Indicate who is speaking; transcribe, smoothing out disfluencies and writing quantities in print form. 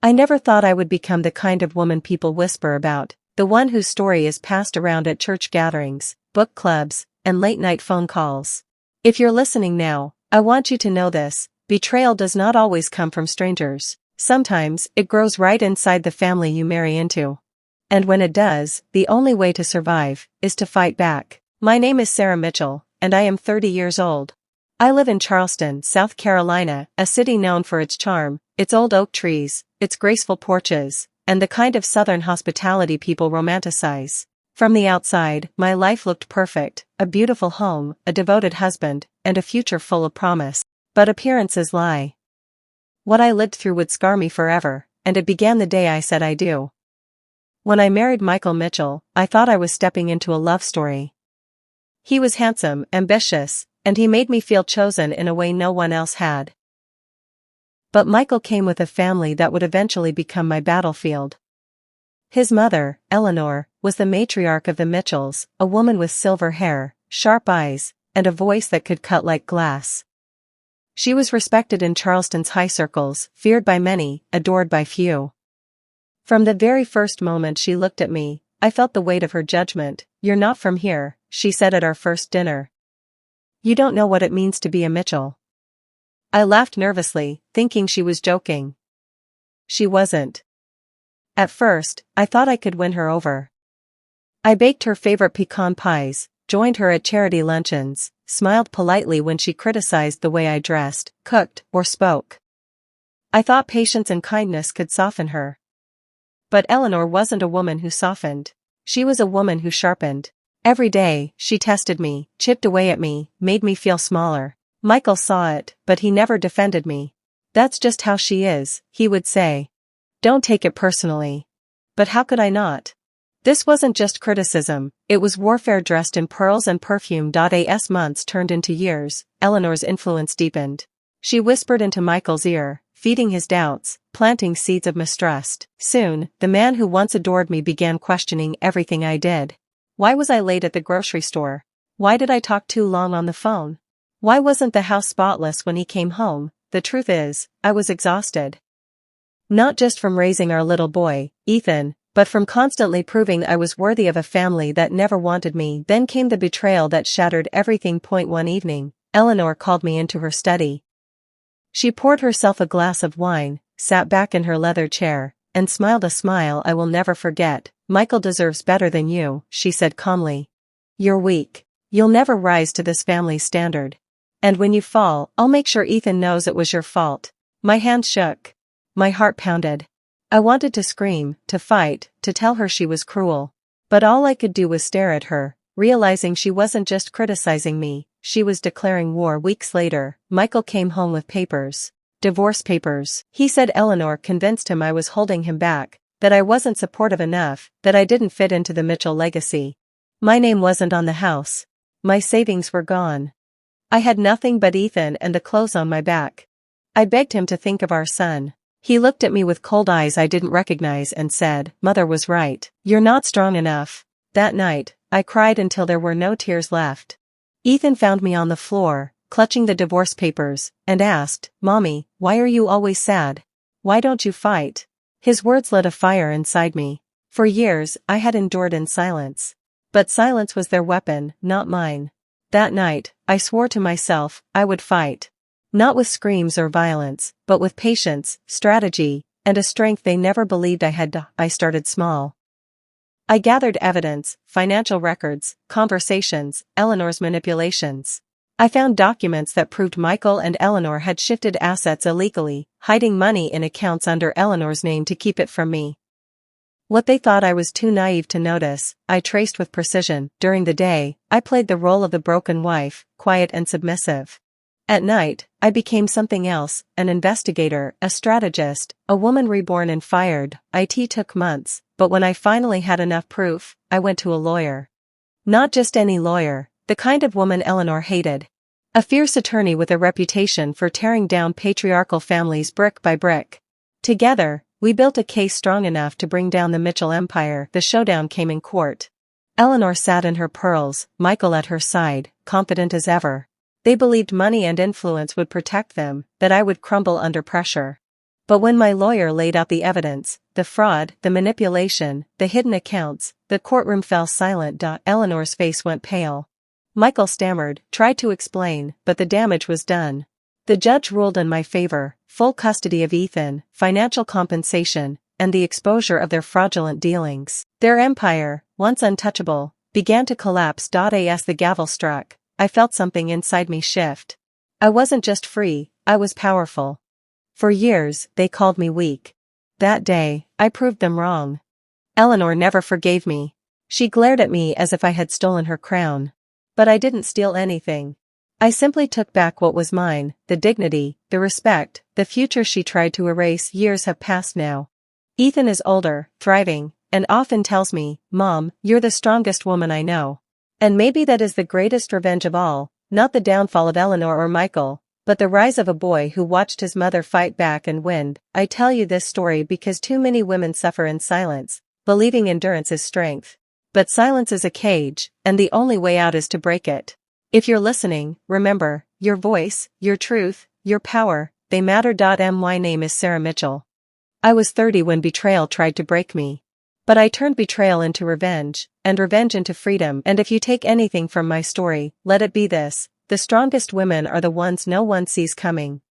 Speaker 1: I never thought I would become the kind of woman people whisper about, the one whose story is passed around at church gatherings, book clubs, and late-night phone calls. If you're listening now, I want you to know this: betrayal does not always come from strangers. Sometimes, it grows right inside the family you marry into. And when it does, the only way to survive is to fight back. My name is Sarah Mitchell, and I am 30 years old. I live in Charleston, South Carolina, a city known for its charm, its old oak trees, its graceful porches, and the kind of Southern hospitality people romanticize. From the outside, my life looked perfect: a beautiful home, a devoted husband, and a future full of promise. But appearances lie. What I lived through would scar me forever, and it began the day I said I do. When I married Michael Mitchell, I thought I was stepping into a love story. He was handsome, ambitious, and he made me feel chosen in a way no one else had. But Michael came with a family that would eventually become my battlefield. His mother, Eleanor, was the matriarch of the Mitchells, a woman with silver hair, sharp eyes, and a voice that could cut like glass. She was respected in Charleston's high circles, feared by many, adored by few. From the very first moment she looked at me, I felt the weight of her judgment. "You're not from here," she said at our first dinner. "You don't know what it means to be a Mitchell." I laughed nervously, thinking she was joking. She wasn't. At first, I thought I could win her over. I baked her favorite pecan pies, joined her at charity luncheons, smiled politely when she criticized the way I dressed, cooked, or spoke. I thought patience and kindness could soften her. But Eleanor wasn't a woman who softened. She was a woman who sharpened. Every day, she tested me, chipped away at me, made me feel smaller. Michael saw it, but he never defended me. "That's just how she is," he would say. "Don't take it personally." But how could I not? This wasn't just criticism, it was warfare dressed in pearls and perfume. As months turned into years, Eleanor's influence deepened. She whispered into Michael's ear, feeding his doubts, planting seeds of mistrust. Soon, the man who once adored me began questioning everything I did. Why was I late at the grocery store? Why did I talk too long on the phone? Why wasn't the house spotless when he came home? The truth is, I was exhausted. Not just from raising our little boy, Ethan, but from constantly proving I was worthy of a family that never wanted me. Then came the betrayal that shattered everything. One evening, Eleanor called me into her study. She poured herself a glass of wine, sat back in her leather chair, and smiled a smile I will never forget. "Michael deserves better than you," she said calmly. "You're weak. You'll never rise to this family's standard. And when you fall, I'll make sure Ethan knows it was your fault." My hands shook. My heart pounded. I wanted to scream, to fight, to tell her she was cruel. But all I could do was stare at her, realizing she wasn't just criticizing me, she was declaring war. Weeks later, Michael came home with papers. Divorce papers. He said Eleanor convinced him I was holding him back, that I wasn't supportive enough, that I didn't fit into the Mitchell legacy. My name wasn't on the house. My savings were gone. I had nothing but Ethan and the clothes on my back. I begged him to think of our son. He looked at me with cold eyes I didn't recognize and said, "Mother was right. You're not strong enough." That night, I cried until there were no tears left. Ethan found me on the floor, clutching the divorce papers, and asked, "Mommy, why are you always sad? Why don't you fight?" His words lit a fire inside me. For years, I had endured in silence. But silence was their weapon, not mine. That night, I swore to myself, I would fight. Not with screams or violence, but with patience, strategy, and a strength they never believed I had. I started small. I gathered evidence, financial records, conversations, Eleanor's manipulations. I found documents that proved Michael and Eleanor had shifted assets illegally, hiding money in accounts under Eleanor's name to keep it from me. What they thought I was too naive to notice, I traced with precision. During the day, I played the role of the broken wife, quiet and submissive. At night, I became something else, an investigator, a strategist, a woman reborn and fired. It took months, but when I finally had enough proof, I went to a lawyer. Not just any lawyer, the kind of woman Eleanor hated. A fierce attorney with a reputation for tearing down patriarchal families brick by brick. Together, we built a case strong enough to bring down the Mitchell empire. The showdown came in court. Eleanor sat in her pearls, Michael at her side, confident as ever. They believed money and influence would protect them, that I would crumble under pressure. But when my lawyer laid out the evidence, the fraud, the manipulation, the hidden accounts, the courtroom fell silent. Eleanor's face went pale. Michael stammered, tried to explain, but the damage was done. The judge ruled in my favor: full custody of Ethan, financial compensation, and the exposure of their fraudulent dealings. Their empire, once untouchable, began to collapse. As the gavel struck, I felt something inside me shift. I wasn't just free, I was powerful. For years, they called me weak. That day, I proved them wrong. Eleanor never forgave me. She glared at me as if I had stolen her crown. But I didn't steal anything. I simply took back what was mine: the dignity, the respect, the future she tried to erase. Years have passed now. Ethan is older, thriving, and often tells me, "Mom, you're the strongest woman I know." And maybe that is the greatest revenge of all, not the downfall of Eleanor or Michael, but the rise of a boy who watched his mother fight back and win. I tell you this story because too many women suffer in silence, believing endurance is strength. But silence is a cage, and the only way out is to break it. If you're listening, remember, your voice, your truth, your power, they matter. My name is Sarah Mitchell. I was 30 when betrayal tried to break me. But I turned betrayal into revenge, and revenge into freedom. And if you take anything from my story, let it be this: the strongest women are the ones no one sees coming.